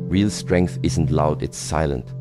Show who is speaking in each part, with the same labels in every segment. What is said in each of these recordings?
Speaker 1: Real strength isn't loud, it's silent.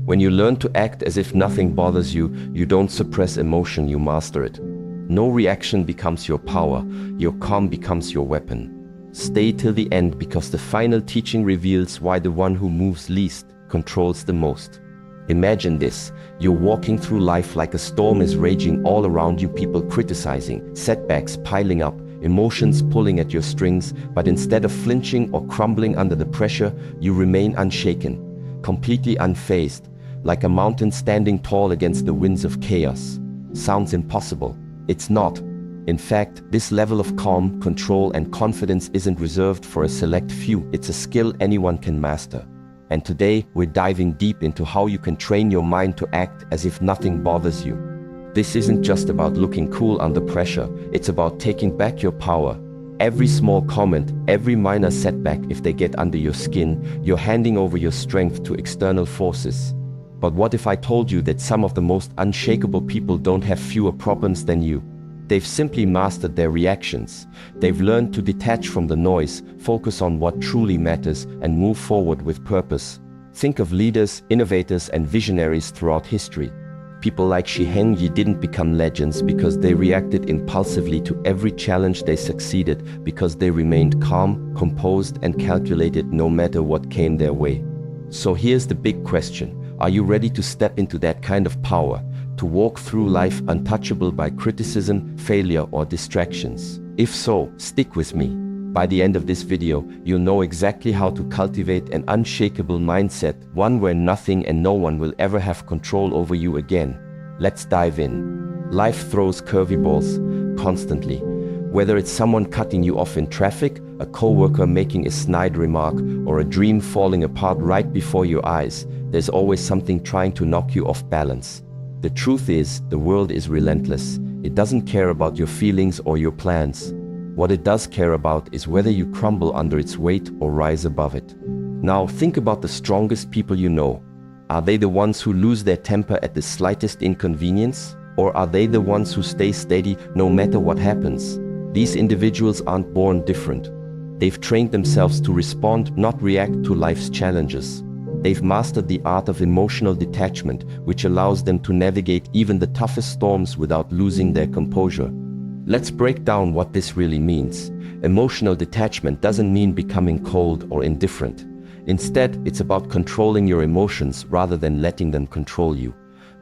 Speaker 1: When you learn to act as if nothing bothers you, you don't suppress emotion, you master it. No reaction becomes your power, your calm becomes your weapon. Stay till the end, because the final teaching reveals why the one who moves least controls the most. Imagine this: you're walking through life like a storm is raging all around you, people criticizing, setbacks piling up, emotions pulling at your strings, but instead of flinching or crumbling under the pressure, you remain unshaken, completely unfazed, like a mountain standing tall against the winds of chaos. Sounds impossible. It's not. In fact, this level of calm, control, and confidence isn't reserved for a select few. It's a skill anyone can master. And today, we're diving deep into how you can train your mind to act as if nothing bothers you. This isn't just about looking cool under pressure, it's about taking back your power. Every small comment, every minor setback, if they get under your skin, you're handing over your strength to external forces. But what if I told you that some of the most unshakable people don't have fewer problems than you? They've simply mastered their reactions. They've learned to detach from the noise, focus on what truly matters, and move forward with purpose. Think of leaders, innovators, and visionaries throughout history. People like Shi Heng Yi didn't become legends because they reacted impulsively to every challenge. They succeeded because they remained calm, composed, and calculated no matter what came their way. So here's the big question. Are you ready to step into that kind of power? To walk through life untouchable by criticism, failure, or distractions? If so, stick with me. By the end of this video, you'll know exactly how to cultivate an unshakable mindset, one where nothing and no one will ever have control over you again. Let's dive in. Life throws curveballs constantly. Whether it's someone cutting you off in traffic, a coworker making a snide remark, or a dream falling apart right before your eyes, there's always something trying to knock you off balance. The truth is, the world is relentless. It doesn't care about your feelings or your plans. What it does care about is whether you crumble under its weight or rise above it. Now think about the strongest people you know. Are they the ones who lose their temper at the slightest inconvenience? Or are they the ones who stay steady no matter what happens? These individuals aren't born different. They've trained themselves to respond, not react to life's challenges. They've mastered the art of emotional detachment, which allows them to navigate even the toughest storms without losing their composure. Let's break down what this really means. Emotional detachment doesn't mean becoming cold or indifferent. Instead, it's about controlling your emotions rather than letting them control you.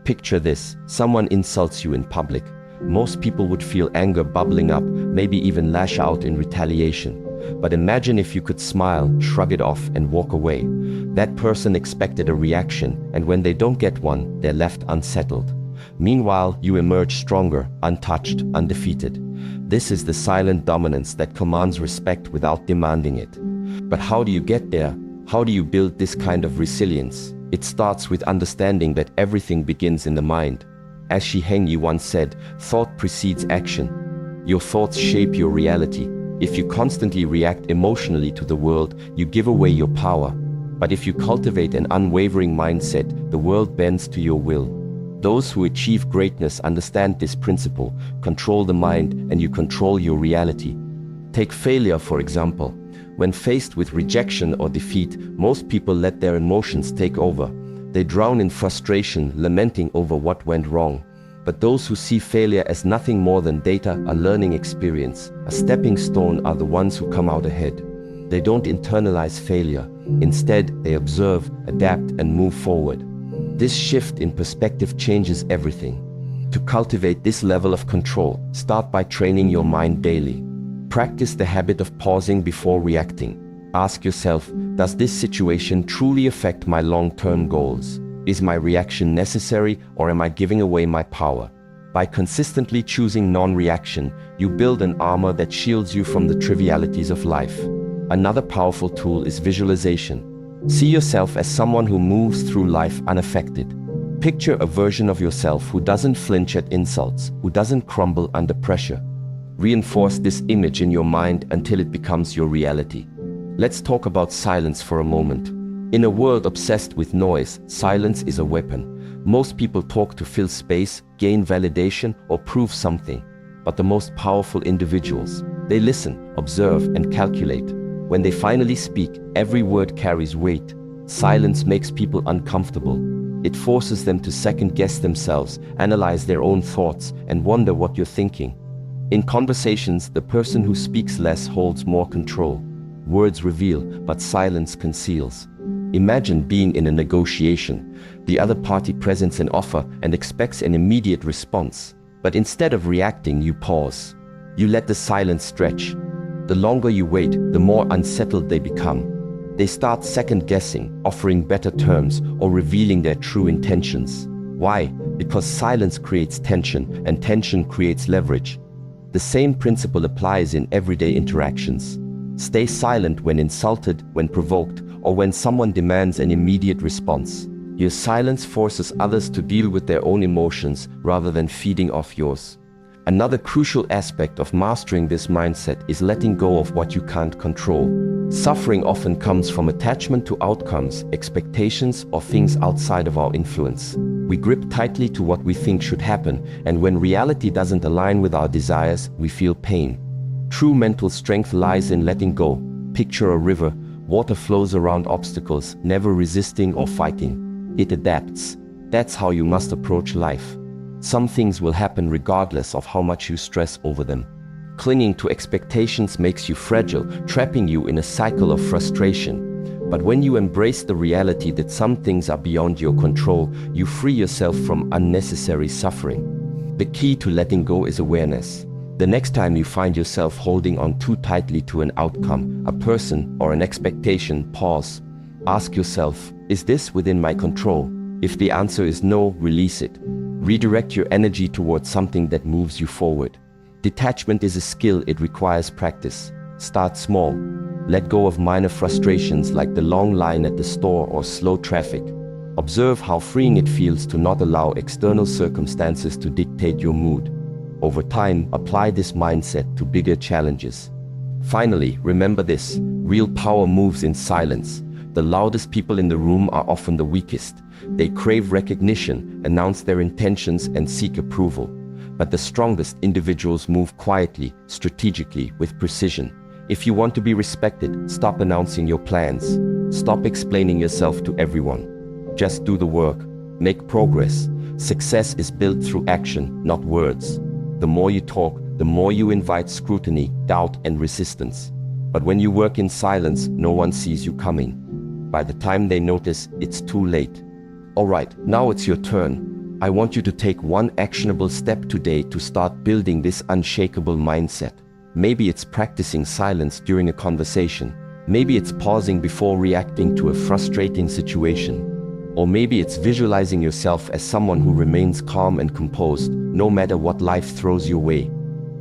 Speaker 1: Picture this: someone insults you in public. Most people would feel anger bubbling up, maybe even lash out in retaliation. But imagine if you could smile, shrug it off, and walk away. That person expected a reaction, and when they don't get one, they're left unsettled. Meanwhile, you emerge stronger, untouched, undefeated. This is the silent dominance that commands respect without demanding it. But how do you get there? How do you build this kind of resilience? It starts with understanding that everything begins in the mind. As Shi Heng Yi once said, thought precedes action. Your thoughts shape your reality. If you constantly react emotionally to the world, you give away your power. But if you cultivate an unwavering mindset, the world bends to your will. Those who achieve greatness understand this principle: control the mind and you control your reality. Take failure, for example. When faced with rejection or defeat, most people let their emotions take over. They drown in frustration, lamenting over what went wrong. But those who see failure as nothing more than data, a learning experience, a stepping stone, are the ones who come out ahead. They don't internalize failure. Instead, they observe, adapt, and move forward. This shift in perspective changes everything. To cultivate this level of control, start by training your mind daily. Practice the habit of pausing before reacting. Ask yourself, does this situation truly affect my long-term goals? Is my reaction necessary, or am I giving away my power? By consistently choosing non-reaction, you build an armor that shields you from the trivialities of life. Another powerful tool is visualization. See yourself as someone who moves through life unaffected. Picture a version of yourself who doesn't flinch at insults, who doesn't crumble under pressure. Reinforce this image in your mind until it becomes your reality. Let's talk about silence for a moment. In a world obsessed with noise, silence is a weapon. Most people talk to fill space, gain validation, or prove something. But the most powerful individuals, they listen, observe, and calculate. When they finally speak, every word carries weight. Silence makes people uncomfortable. It forces them to second-guess themselves, analyze their own thoughts, and wonder what you're thinking. In conversations, the person who speaks less holds more control. Words reveal, but silence conceals. Imagine being in a negotiation. The other party presents an offer and expects an immediate response. But instead of reacting, you pause. You let the silence stretch. The longer you wait, the more unsettled they become. They start second-guessing, offering better terms, or revealing their true intentions. Why? Because silence creates tension, and tension creates leverage. The same principle applies in everyday interactions. Stay silent when insulted, when provoked, or when someone demands an immediate response. Your silence forces others to deal with their own emotions rather than feeding off yours. Another crucial aspect of mastering this mindset is letting go of what you can't control. Suffering often comes from attachment to outcomes, expectations, or things outside of our influence. We grip tightly to what we think should happen, and when reality doesn't align with our desires, we feel pain. True mental strength lies in letting go. Picture a river. Water flows around obstacles, never resisting or fighting. It adapts. That's how you must approach life. Some things will happen regardless of how much you stress over them. Clinging to expectations makes you fragile, trapping you in a cycle of frustration. But when you embrace the reality that some things are beyond your control, you free yourself from unnecessary suffering. The key to letting go is awareness. The next time you find yourself holding on too tightly to an outcome, a person, or an expectation, pause. Ask yourself, is this within my control? If the answer is no, release it. Redirect your energy towards something that moves you forward. Detachment is a skill, it requires practice. Start small. Let go of minor frustrations like the long line at the store or slow traffic. Observe how freeing it feels to not allow external circumstances to dictate your mood. Over time, apply this mindset to bigger challenges. Finally, remember this: real power moves in silence. The loudest people in the room are often the weakest. They crave recognition, announce their intentions, and seek approval. But the strongest individuals move quietly, strategically, with precision. If you want to be respected, stop announcing your plans. Stop explaining yourself to everyone. Just do the work. Make progress. Success is built through action, not words. The more you talk, the more you invite scrutiny, doubt, and resistance. But when you work in silence, no one sees you coming. By the time they notice, it's too late. Alright, now it's your turn. I want you to take one actionable step today to start building this unshakable mindset. Maybe it's practicing silence during a conversation. Maybe it's pausing before reacting to a frustrating situation. Or maybe it's visualizing yourself as someone who remains calm and composed, no matter what life throws your way.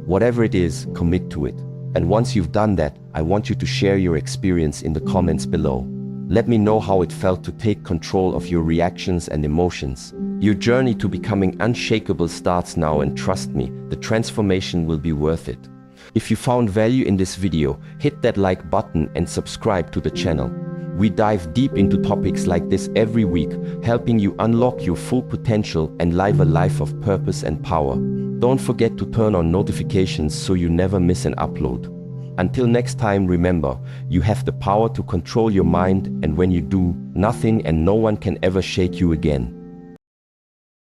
Speaker 1: Whatever it is, commit to it. And once you've done that, I want you to share your experience in the comments below. Let me know how it felt to take control of your reactions and emotions. Your journey to becoming unshakable starts now, and trust me, the transformation will be worth it. If you found value in this video, hit that like button and subscribe to the channel. We dive deep into topics like this every week, helping you unlock your full potential and live a life of purpose and power. Don't forget to turn on notifications so you never miss an upload. Until next time, remember, you have the power to control your mind, and when you do, nothing and no one can ever shake you again.